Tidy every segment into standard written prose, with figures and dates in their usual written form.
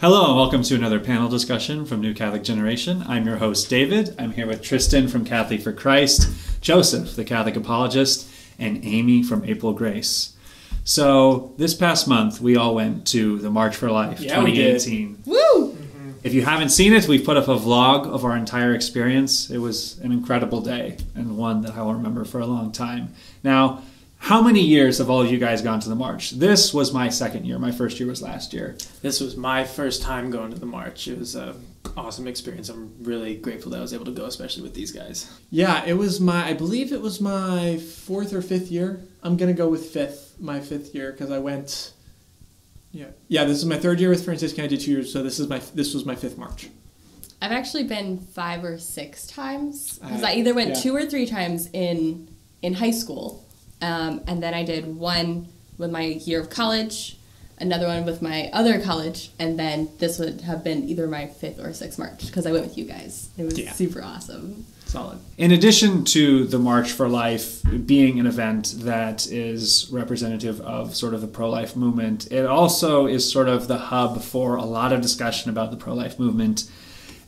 Hello and welcome to another panel discussion from New Catholic Generation. I'm your host, David. I'm here with Tristan from Catholic for Christ, Joseph, the Catholic apologist, and Aimee from April Grace. So this past month, we all went to the March for Life 2018. Woo! If you haven't seen it, we've put up a vlog of our entire experience. It was an incredible day and one that I will remember for a long time. Now, how many years have all of you guys gone to the March? This was my second year. My first year was last year. This was my first time going to the March. It was an awesome experience. I'm really grateful that I was able to go, especially with these guys. Yeah, I believe it was my fourth or fifth year. I'm going to go with my fifth year, because I went, yeah, this is my third year with Franciscan. I did 2 years, so this was my fifth March. I've actually been 5 or 6 times, because I either went 2 or 3 times in high school. And then I did one with my year of college, another one with my other college, and then this would have been either my 5th or 6th March, because I went with you guys. It was super awesome. Solid. In addition to the March for Life being an event that is representative of sort of the pro-life movement, it also is sort of the hub for a lot of discussion about the pro-life movement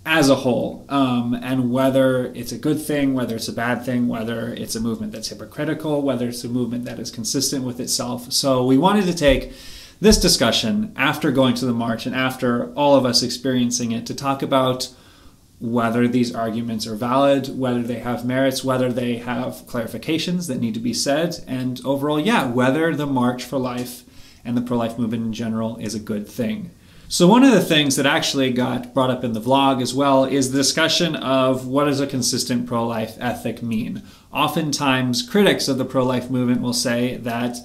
as a whole, and whether it's a good thing, whether it's a bad thing, whether it's a movement that's hypocritical, whether it's a movement that is consistent with itself. So we wanted to take this discussion after going to the March and after all of us experiencing it to talk about whether these arguments are valid, whether they have merits, whether they have clarifications that need to be said, and overall, whether the March for Life and the pro-life movement in general is a good thing. So one of the things that actually got brought up in the vlog as well is the discussion of what does a consistent pro-life ethic mean. Oftentimes, critics of the pro-life movement will say that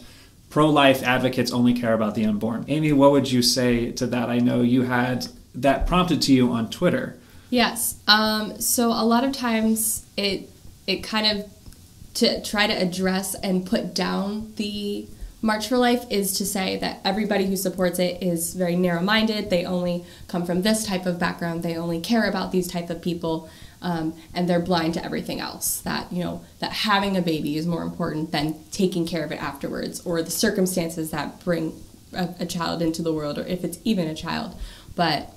pro-life advocates only care about the unborn. Aimee, what would you say to that? I know you had that prompted to you on Twitter. Yes. So a lot of times it kind of, to try to address and put down the March for Life is to say that everybody who supports it is very narrow-minded. They only come from this type of background. They only care about these type of people, and they're blind to everything else. That that having a baby is more important than taking care of it afterwards, or the circumstances that bring a child into the world, or if it's even a child. But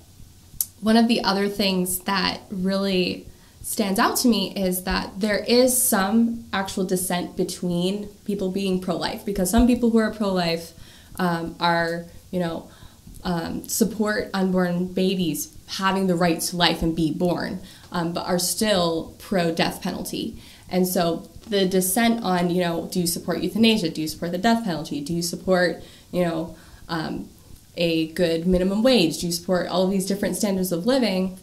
one of the other things that really stands out to me is that there is some actual dissent between people being pro-life, because some people who are pro-life are, support unborn babies having the right to life and be born, but are still pro-death penalty. And so the dissent on, do you support euthanasia? Do you support the death penalty? Do you support, a good minimum wage? Do you support all of these different standards of living?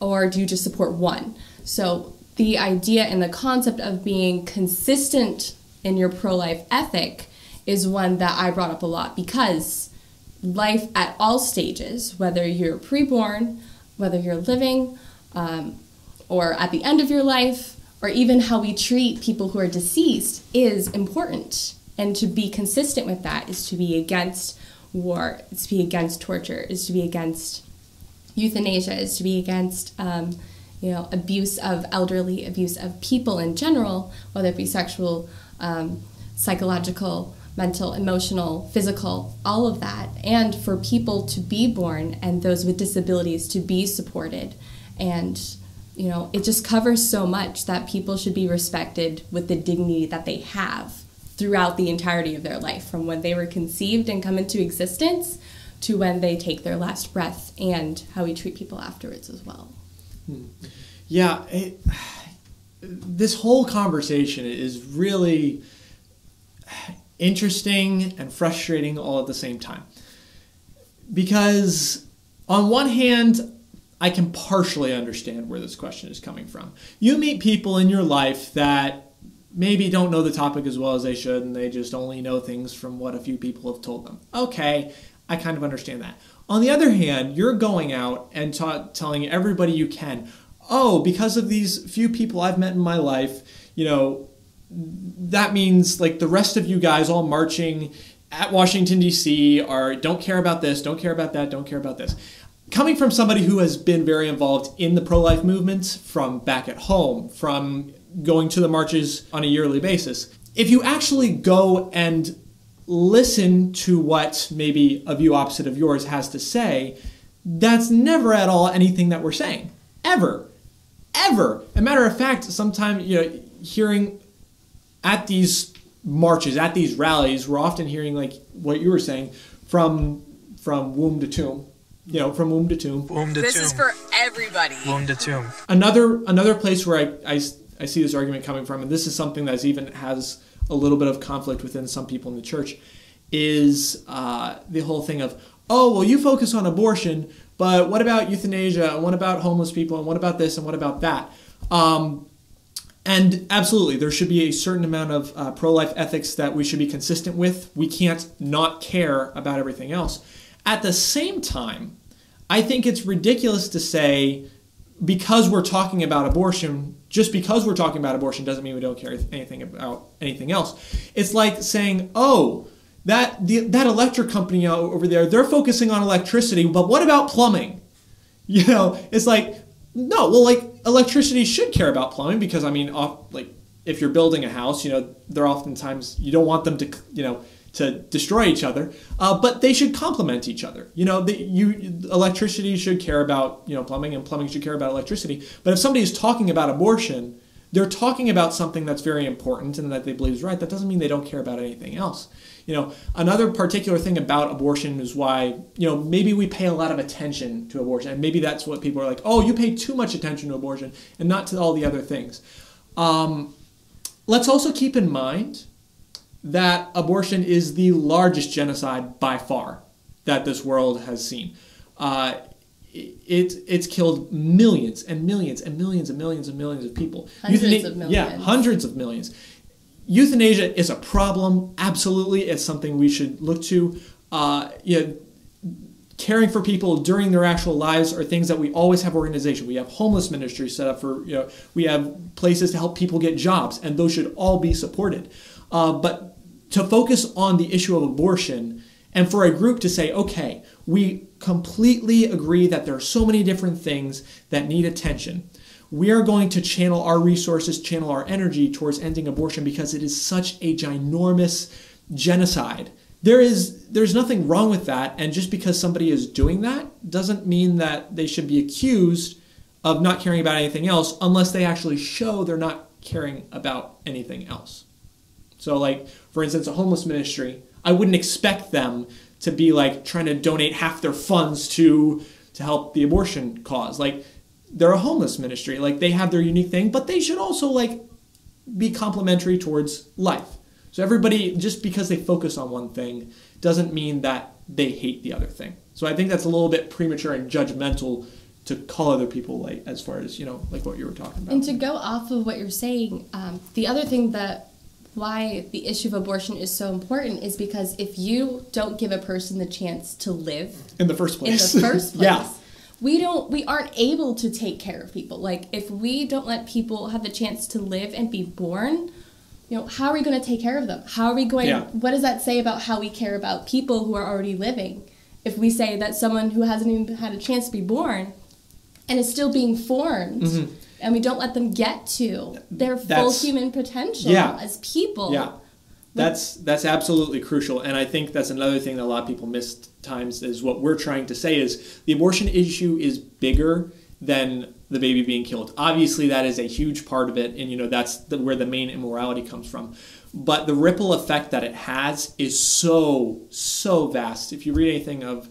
Or do you just support one? So the idea and the concept of being consistent in your pro-life ethic is one that I brought up a lot, because life at all stages, whether you're preborn, whether you're living, or at the end of your life, or even how we treat people who are deceased, is important. And to be consistent with that is to be against war, is to be against torture, is to be against euthanasia, is to be against abuse of elderly, abuse of people in general, whether it be sexual, psychological, mental, emotional, physical, all of that. And for people to be born and those with disabilities to be supported. And it just covers so much that people should be respected with the dignity that they have throughout the entirety of their life, from when they were conceived and come into existence to when they take their last breath, and how we treat people afterwards as well. Yeah, this whole conversation is really interesting and frustrating all at the same time. Because on one hand, I can partially understand where this question is coming from. You meet people in your life that maybe don't know the topic as well as they should, and they just only know things from what a few people have told them. Okay, I kind of understand that. On the other hand, you're going out and telling everybody you can, oh, because of these few people I've met in my life, that means like the rest of you guys all marching at Washington, D.C. don't care about this, don't care about that, don't care about this. Coming from somebody who has been very involved in the pro-life movement from back at home, from going to the marches on a yearly basis, if you actually go and listen to what maybe a view opposite of yours has to say, That's never at all anything that we're saying. Ever. Ever. As a matter of fact, sometimes, hearing at these marches, at these rallies, we're often hearing, like what you were saying, from womb to tomb. From womb to tomb. Womb to This tomb. is for everybody. Womb to tomb. Another place where I see this argument coming from, and this is something that even has a little bit of conflict within some people in the church, is the whole thing of, oh, well, you focus on abortion, but what about euthanasia, and what about homeless people, and what about this, and what about that? And absolutely, there should be a certain amount of pro-life ethics that we should be consistent with. We can't not care about everything else. At the same time, I think it's ridiculous to say, because we're talking about abortion, just because we're talking about abortion doesn't mean we don't care anything about anything else. It's like saying, oh, that electric company over there, they're focusing on electricity, but what about plumbing? It's like, no, well, like, electricity should care about plumbing because, if you're building a house, they're oftentimes, you don't want them to destroy each other, but they should complement each other. Electricity should care about, plumbing, and plumbing should care about electricity. But if somebody is talking about abortion, they're talking about something that's very important and that they believe is right. That doesn't mean they don't care about anything else. Another particular thing about abortion is why, maybe we pay a lot of attention to abortion. And maybe that's what people are like, oh, you pay too much attention to abortion and not to all the other things. Let's also keep in mind that abortion is the largest genocide by far that this world has seen. It's killed millions and millions and millions and millions and millions of people. Hundreds of millions. Yeah, hundreds of millions. Euthanasia is a problem. Absolutely, it's something we should look to. Caring for people during their actual lives are things that we always have organization. We have homeless ministries set up for, we have places to help people get jobs, and those should all be supported. But to focus on the issue of abortion, and for a group to say, okay, we completely agree that there are so many different things that need attention. We are going to channel our resources, channel our energy towards ending abortion because it is such a ginormous genocide. There's nothing wrong with that, and just because somebody is doing that doesn't mean that they should be accused of not caring about anything else unless they actually show they're not caring about anything else. So, like, for instance, a homeless ministry, I wouldn't expect them to be like trying to donate half their funds to help the abortion cause. Like, they're a homeless ministry, like they have their unique thing, but they should also like be complementary towards life. So everybody, just because they focus on one thing doesn't mean that they hate the other thing. So I think that's a little bit premature and judgmental to call other people, like, as far as, like what you were talking about. And to go off of what you're saying, the other thing that why the issue of abortion is so important is because if you don't give a person the chance to live in the first place, yeah. we aren't able to take care of people. Like, if we don't let people have the chance to live and be born, how are we going to take care of them? How are we going, what does that say about how we care about people who are already living? If we say that someone who hasn't even had a chance to be born and is still being formed, mm-hmm. and we don't let them get to their full human potential as people. Yeah, that's absolutely crucial. And I think that's another thing that a lot of people miss times is what we're trying to say is the abortion issue is bigger than the baby being killed. Obviously, that is a huge part of it, and that's where the main immorality comes from. But the ripple effect that it has is so vast. If you read anything of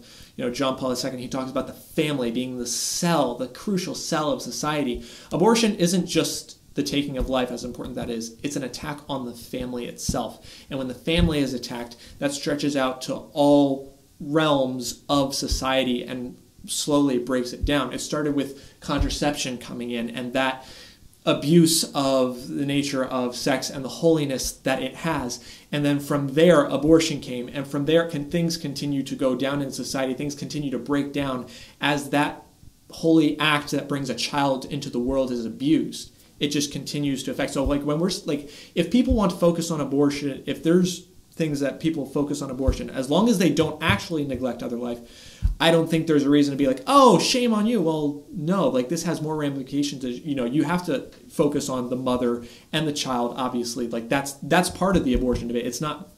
John Paul II, he talks about the family being the cell, the crucial cell of society. Abortion isn't just the taking of life, as important that is. It's an attack on the family itself. And when the family is attacked, that stretches out to all realms of society and slowly breaks it down. It started with contraception coming in and that abuse of the nature of sex and the holiness that it has. And then from there, abortion came. And from there, things continue to go down in society. Things continue to break down as that holy act that brings a child into the world is abused. It just continues to affect. So like when we're like, if people want to focus on abortion, if there's things that people focus on abortion, as long as they don't actually neglect other life, I don't think there's a reason to be like, oh, shame on you. Well, no, like this has more ramifications. You have to focus on the mother and the child, obviously. Like that's part of the abortion debate. It's not,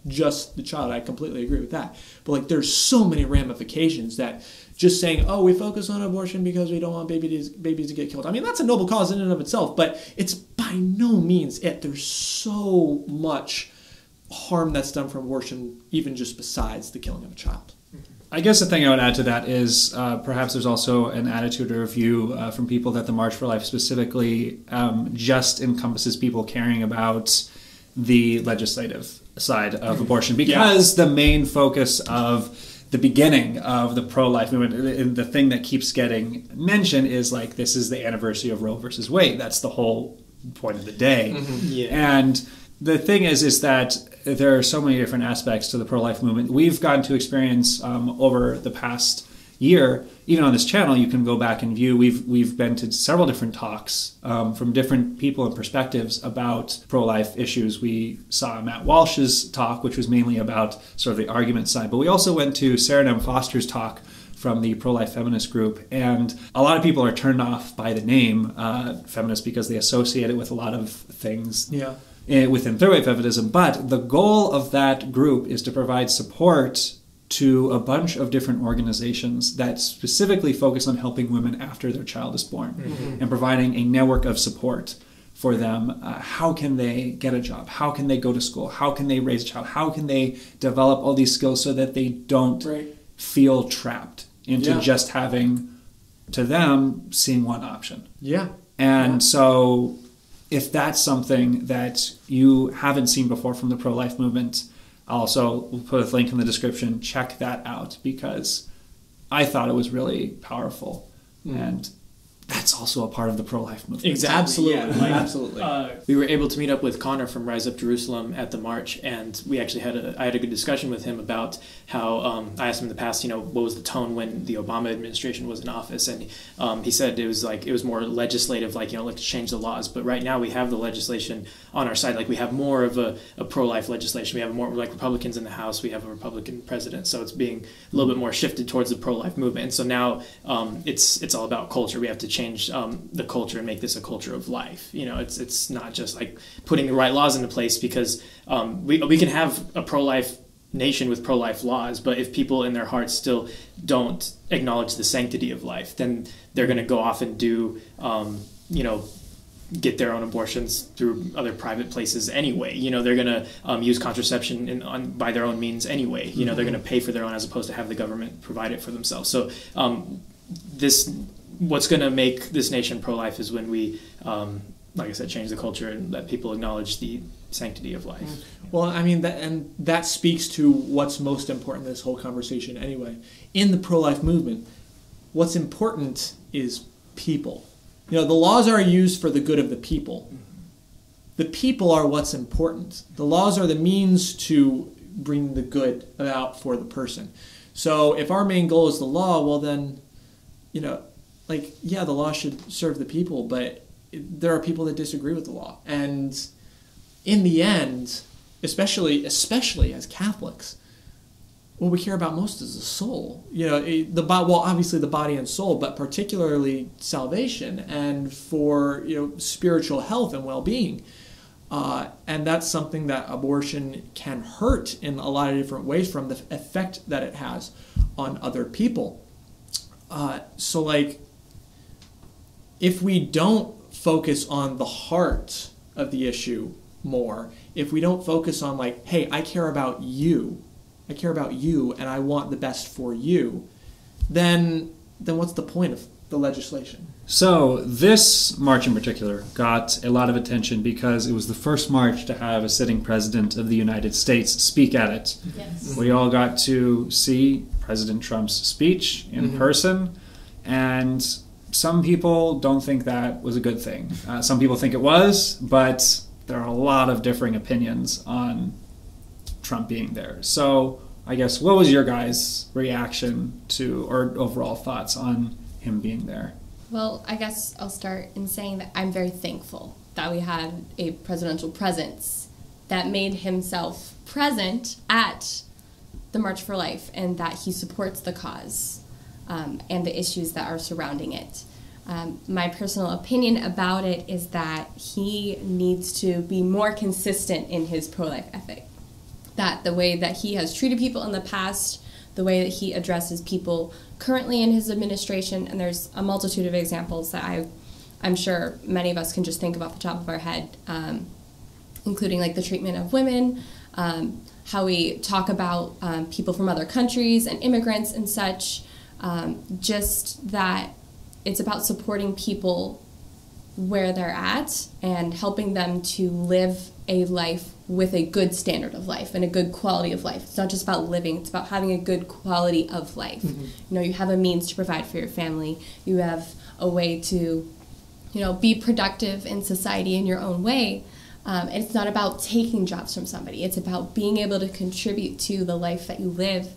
just the child. I completely agree with that. But like there's so many ramifications that just saying, oh, we focus on abortion because we don't want babies to get killed. I mean, that's a noble cause in and of itself, but it's by no means it. There's so much harm that's done from abortion, even just besides the killing of a child. I guess the thing I would add to that is perhaps there's also an attitude or a view from people that the March for Life specifically just encompasses people caring about the legislative side of abortion, because the main focus of the beginning of the pro-life movement, the thing that keeps getting mentioned is like, this is the anniversary of Roe versus Wade. That's the whole point of the day. And the thing is that there are so many different aspects to the pro-life movement. We've gotten to experience over the past year, even on this channel, you can go back and view. We've been to several different talks from different people and perspectives about pro-life issues. We saw Matt Walsh's talk, which was mainly about sort of the argument side, but we also went to Sarah M. Foster's talk from the pro-life feminist group, and a lot of people are turned off by the name feminist because they associate it with a lot of things within third-wave feminism. But the goal of that group is to provide support to a bunch of different organizations that specifically focus on helping women after their child is born and providing a network of support for them. How can they get a job? How can they go to school? How can they raise a child? How can they develop all these skills so that they don't feel trapped into just having, to them, seeing one option? And so if that's something that you haven't seen before from the pro-life movement, I'll also put a link in the description. Check that out, because I thought it was really powerful. And that's also a part of the pro-life movement. Exactly. Absolutely. Absolutely. We were able to meet up with Connor from Rise Up Jerusalem at the march, and we actually I had a good discussion with him about how I asked him in the past, what was the tone when the Obama administration was in office, and he said it was more legislative, let's change the laws. But right now we have the legislation on our side. We have more of a pro-life legislation. We have more Republicans in the House. We have a Republican president, so it's being a little bit more shifted towards the pro-life movement. And so now it's all about culture. We have to change the culture and make this a culture of life. It's not just like putting the right laws into place, because we can have a pro-life nation with pro-life laws, but if people in their hearts still don't acknowledge the sanctity of life, then they're going to go off and do get their own abortions through other private places anyway. They're going to use contraception by their own means anyway. They're going to pay for their own as opposed to have the government provide it for themselves. So what's going to make this nation pro-life is when we, like I said, change the culture and let people acknowledge the sanctity of life. Well, I mean, that speaks to what's most important in this whole conversation anyway. In the pro-life movement, what's important is people. The laws are used for the good of the people. The people are what's important. The laws are the means to bring the good about for the person. So if our main goal is the law, well then, the law should serve the people, but there are people that disagree with the law. And in the end, especially as Catholics, what we care about most is the soul. Obviously the body and soul, but particularly salvation and for spiritual health and well-being. And that's something that abortion can hurt in a lot of different ways from the effect that it has on other people. If we don't focus on the heart of the issue more, if we don't focus on hey, I care about you and I want the best for you, then what's the point of the legislation? So this march in particular got a lot of attention because it was the first march to have a sitting president of the United States speak at it. Yes. We all got to see President Trump's speech in person, and some people don't think that was a good thing. Some people think it was, but there are a lot of differing opinions on Trump being there. So I guess, what was your guys' reaction to, or overall thoughts on him being there? Well, I guess I'll start in saying that I'm very thankful that we had a presidential presence that made himself present at the March for Life, and that he supports the cause and the issues that are surrounding it. My personal opinion about it is that he needs to be more consistent in his pro-life ethic. That the way that he has treated people in the past, the way that he addresses people currently in his administration, and there's a multitude of examples that I'm sure many of us can just think of off the top of our head, including like the treatment of women, how we talk about people from other countries and immigrants and such, just that it's about supporting people where they're at and helping them to live a life with a good standard of life and a good quality of life. It's not just about living, it's about having a good quality of life. You know, you have a means to provide for your family, you have a way to, you know, be productive in society in your own way. And it's not about taking jobs from somebody, it's about being able to contribute to the life that you live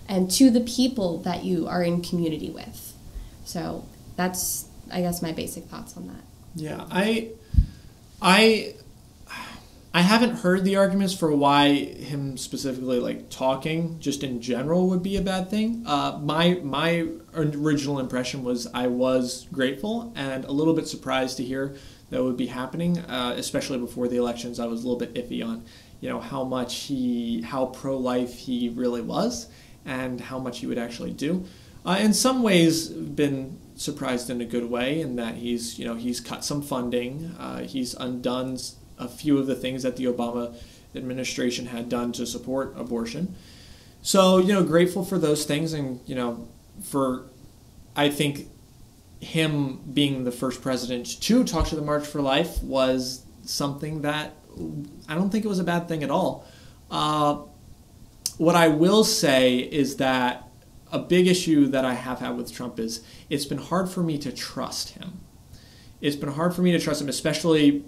and to the people that you are in community with. So that's, I guess, my basic thoughts on that. Yeah, I haven't heard the arguments for why him specifically, like, talking just in general would be a bad thing. My original impression was I was grateful and a little bit surprised to hear that would be happening, especially before the elections. I was a little bit iffy on, you know, how pro-life he really was and how much he would actually do. In some ways, been surprised in a good way in that he's cut some funding, he's undone a few of the things that the Obama administration had done to support abortion. So, you know, grateful for those things, and, you know, I think him being the first president to talk to the March for Life was something that I don't think it was a bad thing at all. What I will say is that a big issue that I have had with Trump is it's been hard for me to trust him. It's been hard for me to trust him, especially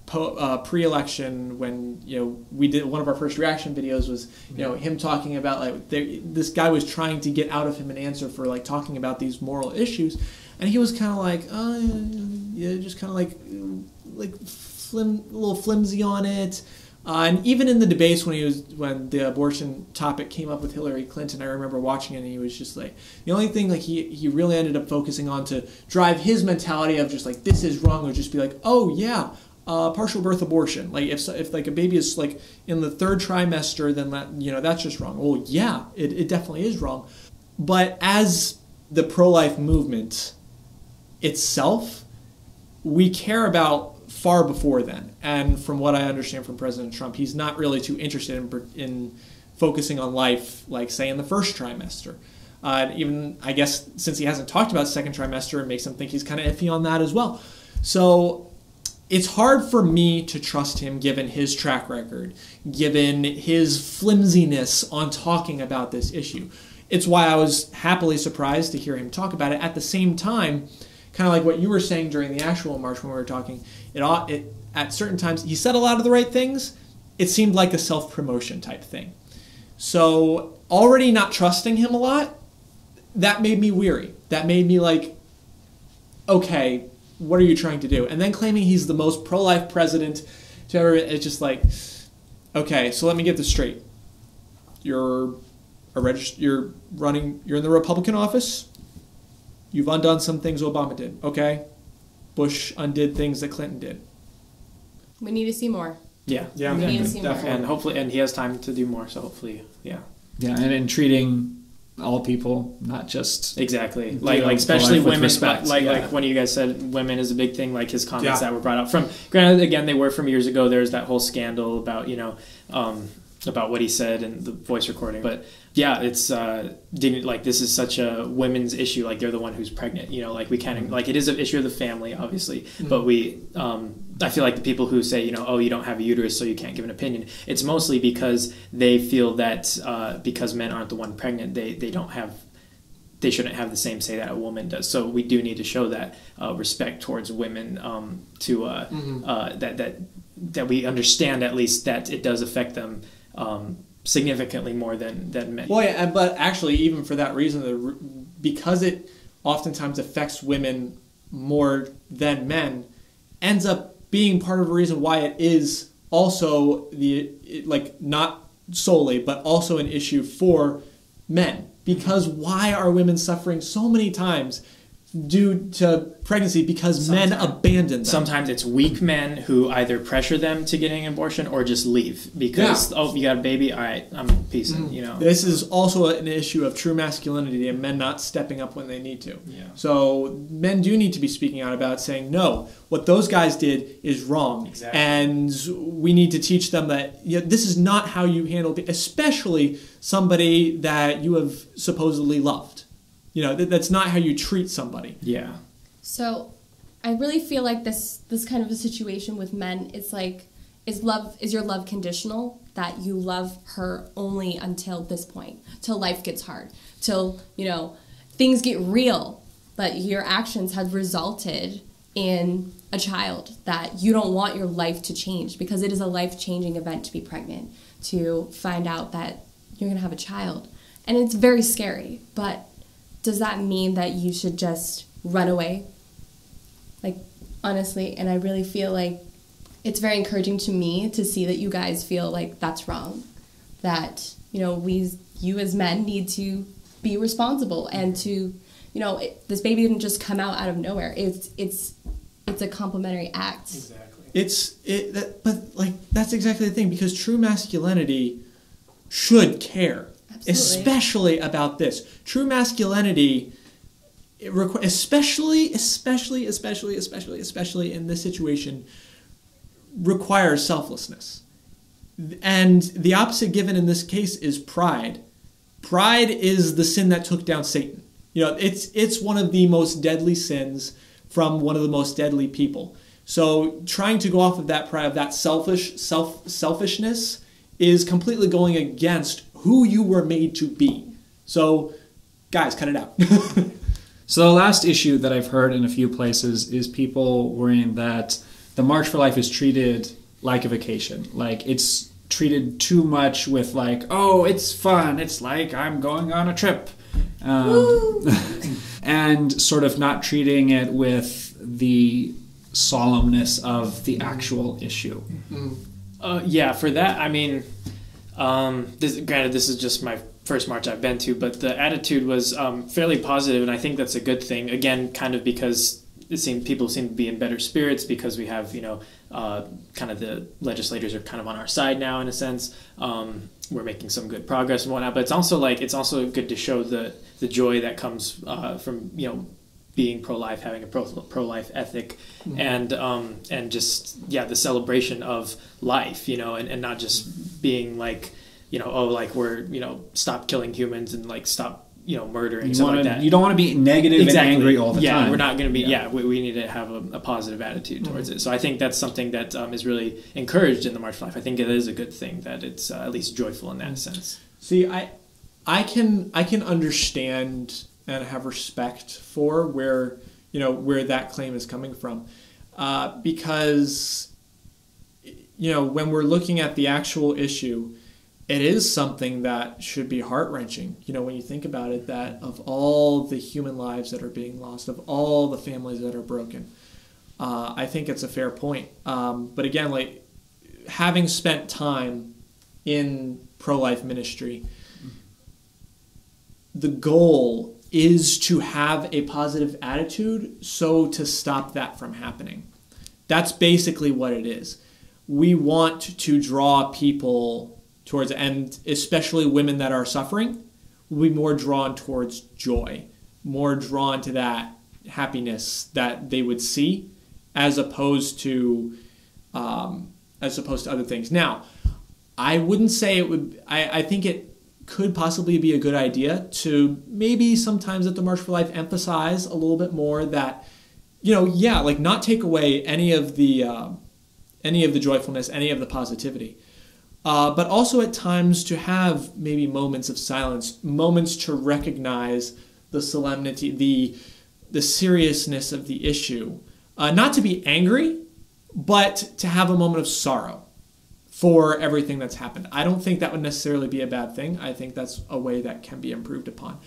pre-election when, you know, we did one of our first reaction videos was, you know, him talking about, like, this guy was trying to get out of him an answer for, like, talking about these moral issues, and he was kind of like, yeah, just kind of like a little flimsy on it. And even in the debates when the abortion topic came up with Hillary Clinton, I remember watching it, and he was just like, the only thing, like, he really ended up focusing on to drive his mentality of just like, this is wrong, or just be like, oh yeah, partial birth abortion. Like, if like a baby is like in the third trimester, then that, you know, that's just wrong. Well, yeah, it definitely is wrong. But as the pro-life movement itself, we care about far before then. And from what I understand from President Trump, he's not really too interested in focusing on life, like, say, in the first trimester. Even, I guess, since he hasn't talked about second trimester, it makes him think he's kind of iffy on that as well. So it's hard for me to trust him given his track record, given his flimsiness on talking about this issue. It's why I was happily surprised to hear him talk about it. At the same time, kind of like what you were saying during the actual march when we were talking, it at certain times, he said a lot of the right things. It seemed like a self-promotion type thing. So already not trusting him a lot, that made me weary. That made me like, okay, what are you trying to do? And then claiming he's the most pro-life president to ever, it's just like, okay, so let me get this straight. You're in the Republican office. You've undone some things Obama did, okay? Bush undid things that Clinton did. We need to see more. Yeah. We need to see more. And hopefully, and he has time to do more, so hopefully, yeah. Yeah, and in treating all people, not just exactly like especially women. Respect. Like one of you guys said, women is a big thing. Like his comments that were brought up from. Granted, again, they were from years ago. There's that whole scandal about about what he said and the voice recording. But yeah, it's like this is such a women's issue. Like they're the one who's pregnant. You know, like we can't like it is an issue of the family, obviously. But we. I feel like the people who say, you know, oh, you don't have a uterus, so you can't give an opinion. It's mostly because they feel that because men aren't the one pregnant, they shouldn't have the same say that a woman does. So we do need to show that respect towards women that we understand at least that it does affect them significantly more than men. Well, yeah, but actually, even for that reason, because it oftentimes affects women more than men, ends up being part of the reason why it is also not solely, but also an issue for men. Because why are women suffering so many times due to pregnancy because men abandon them. Sometimes it's weak men who either pressure them to getting an abortion or just leave because, oh, you got a baby? All right, I'm peacing, you know. This is also an issue of true masculinity and men not stepping up when they need to. Yeah. So men do need to be speaking out about saying, no, what those guys did is wrong. Exactly. And we need to teach them that this is not how you handle people, especially somebody that you have supposedly loved. That's not how you treat somebody. Yeah. So I really feel like this kind of a situation with men, it's like, is your love conditional? That you love her only until this point, till life gets hard, till, things get real, but your actions have resulted in a child that you don't want your life to change, because it is a life-changing event to be pregnant, to find out that you're going to have a child. And it's very scary, but does that mean that you should just run away? Like, honestly, and I really feel like it's very encouraging to me to see that you guys feel like that's wrong. That, you as men need to be responsible and to, this baby didn't just come out of nowhere. It's a complimentary act. Exactly. But that's exactly the thing, because true masculinity should care. Absolutely. Especially about this. True masculinity, especially in this situation, requires selflessness. And the opposite given in this case is pride. Pride is the sin that took down Satan. It's one of the most deadly sins from one of the most deadly people. So trying to go off of that pride, of that selfishness, is completely going against who you were made to be. So, guys, cut it out. So the last issue that I've heard in a few places is people worrying that the March for Life is treated like a vacation. Like, it's treated too much with like, oh, it's fun. It's like I'm going on a trip. And sort of not treating it with the solemnness of the actual issue. Yeah, for that, I mean, granted, this is just my first March I've been to, but the attitude was fairly positive, and I think that's a good thing. Again, kind of because people seem to be in better spirits because we have, kind of the legislators are kind of on our side now in a sense. We're making some good progress and whatnot, but it's also good to show the joy that comes from being pro-life, having a pro-life ethic, and just the celebration of life, and not just being like, we're stop killing humans and like stop murdering, stuff like that. You don't want to be negative and angry all the time. Yeah, we're not going to be. Yeah, we need to have a positive attitude towards it. So I think that's something that is really encouraged in the March for Life. I think it is a good thing that it's at least joyful in that sense. See, I can understand and have respect for where that claim is coming from, because when we're looking at the actual issue, it is something that should be heart-wrenching. When you think about it, that of all the human lives that are being lost, of all the families that are broken, I think it's a fair point. But again, like, having spent time in pro-life ministry, the goal is to have a positive attitude so to stop that from happening. That's basically what it is. We want to draw people towards, and especially women that are suffering, will be more drawn towards joy, more drawn to that happiness that they would see, as opposed to other things. Now, I wouldn't say it would. I think it could possibly be a good idea to maybe sometimes at the March for Life emphasize a little bit more that, not take away any of the joyfulness, any of the positivity. But also at times to have maybe moments of silence, moments to recognize the solemnity, the seriousness of the issue. Not to be angry, but to have a moment of sorrow for everything that's happened. I don't think that would necessarily be a bad thing. I think that's a way that can be improved upon.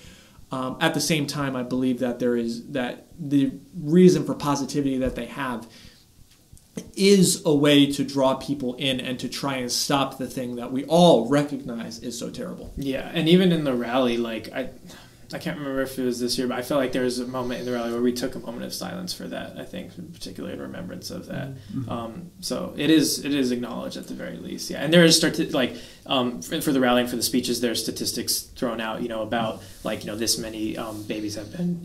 At the same time, I believe that the reason for positivity that they have is a way to draw people in and to try and stop the thing that we all recognize is so terrible. Yeah, and even in the rally, I can't remember if it was this year, but I felt like there was a moment in the rally where we took a moment of silence for that, I think, particularly in remembrance of that. So it is acknowledged at the very least, yeah. And there is, for the rally and for the speeches, there's statistics thrown out, about, this many babies have been,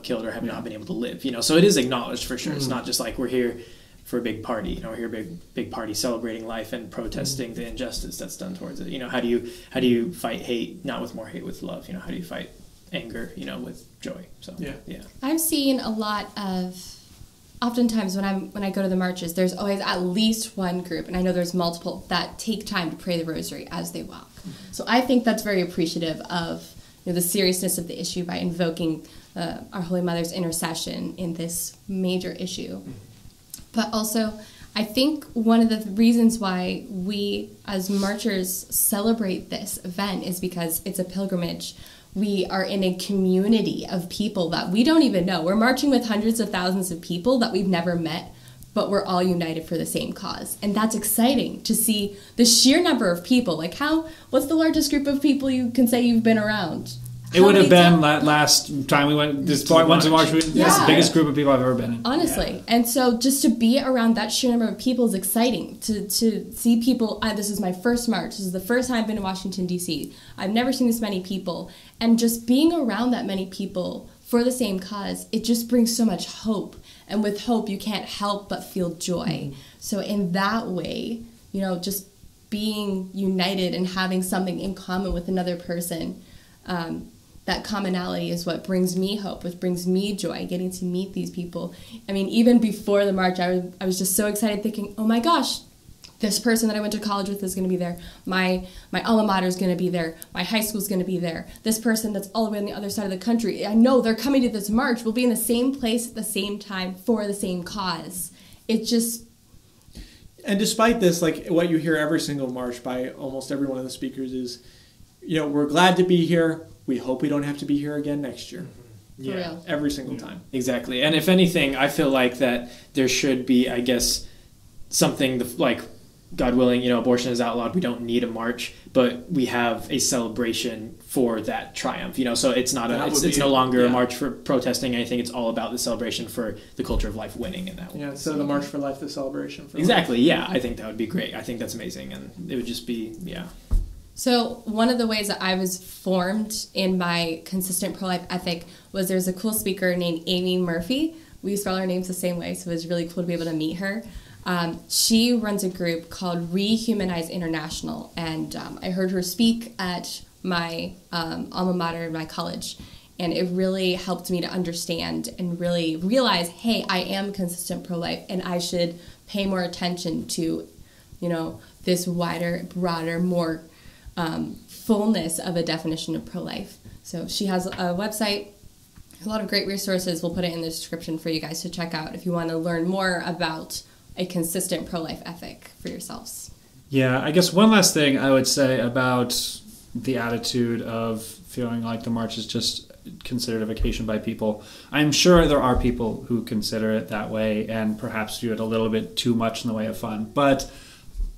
killed or have not been able to live, So it is acknowledged for sure. It's not just like we're here for a big party, we're here big party celebrating life and protesting the injustice that's done towards it. How do you fight hate, not with more hate, with love? How do you fight anger, with joy? So yeah. I've seen a lot of, oftentimes when I go to the marches, there's always at least one group, and I know there's multiple, that take time to pray the rosary as they walk. So I think that's very appreciative of the seriousness of the issue by invoking our Holy Mother's intercession in this major issue. But also, I think one of the reasons why we as marchers celebrate this event is because it's a pilgrimage. We are in a community of people that we don't even know. We're marching with hundreds of thousands of people that we've never met, but we're all united for the same cause. And that's exciting to see the sheer number of people. What's the largest group of people you can say you've been around? It would have been last time we went to March. That's the biggest group of people I've ever been in. Honestly. Yeah. And so just to be around that sheer number of people is exciting. To see people, this is my first march. This is the first time I've been to Washington, D.C. I've never seen this many people. And just being around that many people for the same cause, it just brings so much hope. And with hope, you can't help but feel joy. So in that way, just being united and having something in common with another person, that commonality is what brings me hope, what brings me joy, getting to meet these people. I mean, even before the march, I was just so excited thinking, oh my gosh, this person that I went to college with is going to be there. My alma mater is going to be there. My high school is going to be there. This person that's all the way on the other side of the country, I know they're coming to this march. We'll be in the same place at the same time for the same cause. It just... And despite this, what you hear every single march by almost every one of the speakers is, we're glad to be here. We hope we don't have to be here again next year. For real. Every single time. Exactly. And if anything, I feel like that there should be, I guess, something God willing, abortion is outlawed. We don't need a march, but we have a celebration for that triumph. So it's not it's no longer a march for protesting anything. It's all about the celebration for the culture of life winning in that way. Yeah, so the March for Life, the celebration for exactly. life. Yeah, I think that would be great. I think that's amazing, and it would just be So one of the ways that I was formed in my consistent pro-life ethic was there's a cool speaker named Aimee Murphy. We spell our names the same way, so it was really cool to be able to meet her. She runs a group called Rehumanize International, and I heard her speak at my alma mater in my college, and it really helped me to understand and really realize, hey, I am consistent pro-life, and I should pay more attention to, this wider, broader, more fullness of a definition of pro-life. So she has a website, a lot of great resources. We'll put it in the description for you guys to check out if you want to learn more about a consistent pro-life ethic for yourselves. Yeah, I guess one last thing I would say about the attitude of feeling like the march is just considered a vacation by people. I'm sure there are people who consider it that way and perhaps view it a little bit too much in the way of fun. But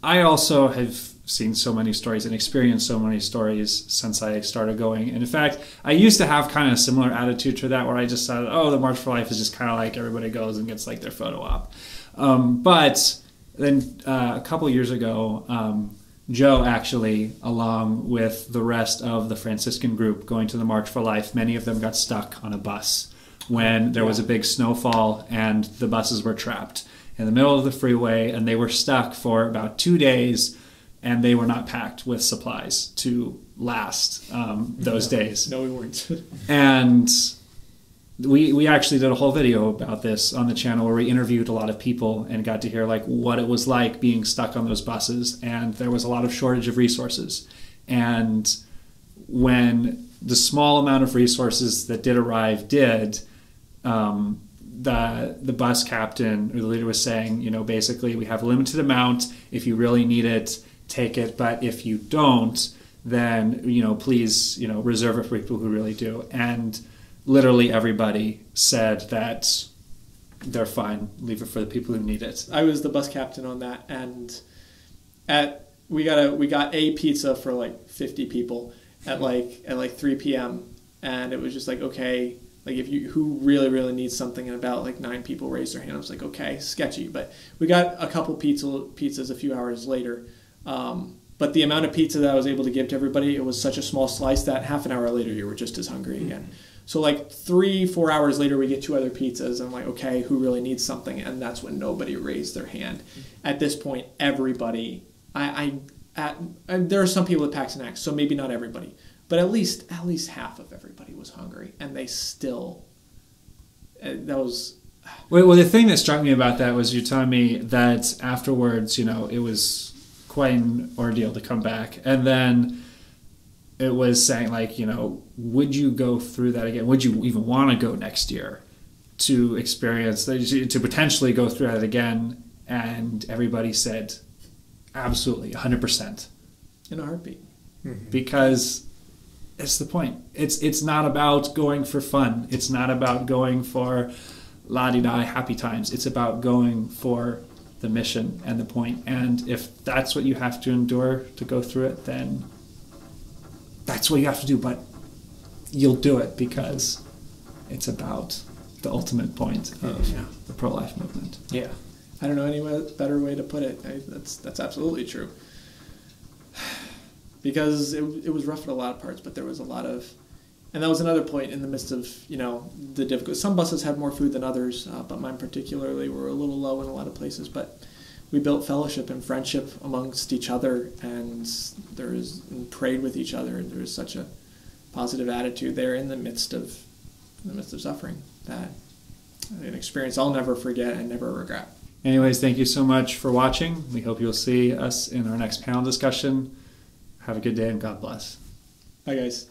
I also have seen so many stories and experienced so many stories since I started going. And in fact, I used to have kind of a similar attitude to that where I just thought, the March for Life is just kind of like everybody goes and gets their photo op. But then a couple years ago, Joe actually, along with the rest of the Franciscan group going to the March for Life, many of them got stuck on a bus when there was a big snowfall and the buses were trapped in the middle of the freeway, and they were stuck for about 2 days, and they were not packed with supplies to last those days. No, we weren't. And we actually did a whole video about this on the channel where we interviewed a lot of people and got to hear what it was like being stuck on those buses, and there was a lot of shortage of resources. And when the small amount of resources that did arrive the bus captain or the leader was saying, basically we have a limited amount. If you really need it, take it. But if you don't, then, please, reserve it for people who really do. And literally everybody said that they're fine. Leave it for the people who need it. I was the bus captain on that, and we got a pizza for 50 people at 3 p.m. and it was just like, okay, like if you who really really needs something, and about like 9 people raised their hand. I was like, okay, sketchy, but we got a couple pizzas a few hours later. But the amount of pizza that I was able to give to everybody, it was such a small slice that half an hour later you were just as hungry again. So like 3-4 hours later we get 2 other pizzas, and I'm like, okay, who really needs something? And that's when nobody raised their hand. At this point, everybody, there are some people that pack snacks, so maybe not everybody, but at least half of everybody was hungry, and they still, that was... Well, the thing that struck me about that was you telling me that afterwards, it was quite an ordeal to come back. And then it was saying, like, would you go through that again? Would you even want to go next year to experience, to potentially go through that again? And everybody said, absolutely, 100%. In a heartbeat. Because it's the point. It's not about going for fun. It's not about going for la-di-da happy times. It's about going for the mission and the point. And if that's what you have to endure to go through it, then that's what you have to do. But you'll do it because it's about the ultimate point of the pro-life movement. Yeah. I don't know any better way to put it. That's absolutely true. Because it was rough at a lot of parts, but there was a lot of... And that was another point in the midst of, the difficult. Some buses had more food than others, but mine particularly were a little low in a lot of places. But we built fellowship and friendship amongst each other, and and prayed with each other. And there was such a positive attitude there in the midst of suffering, that an experience I'll never forget and never regret. Anyways, thank you so much for watching. We hope you'll see us in our next panel discussion. Have a good day and God bless. Bye, guys.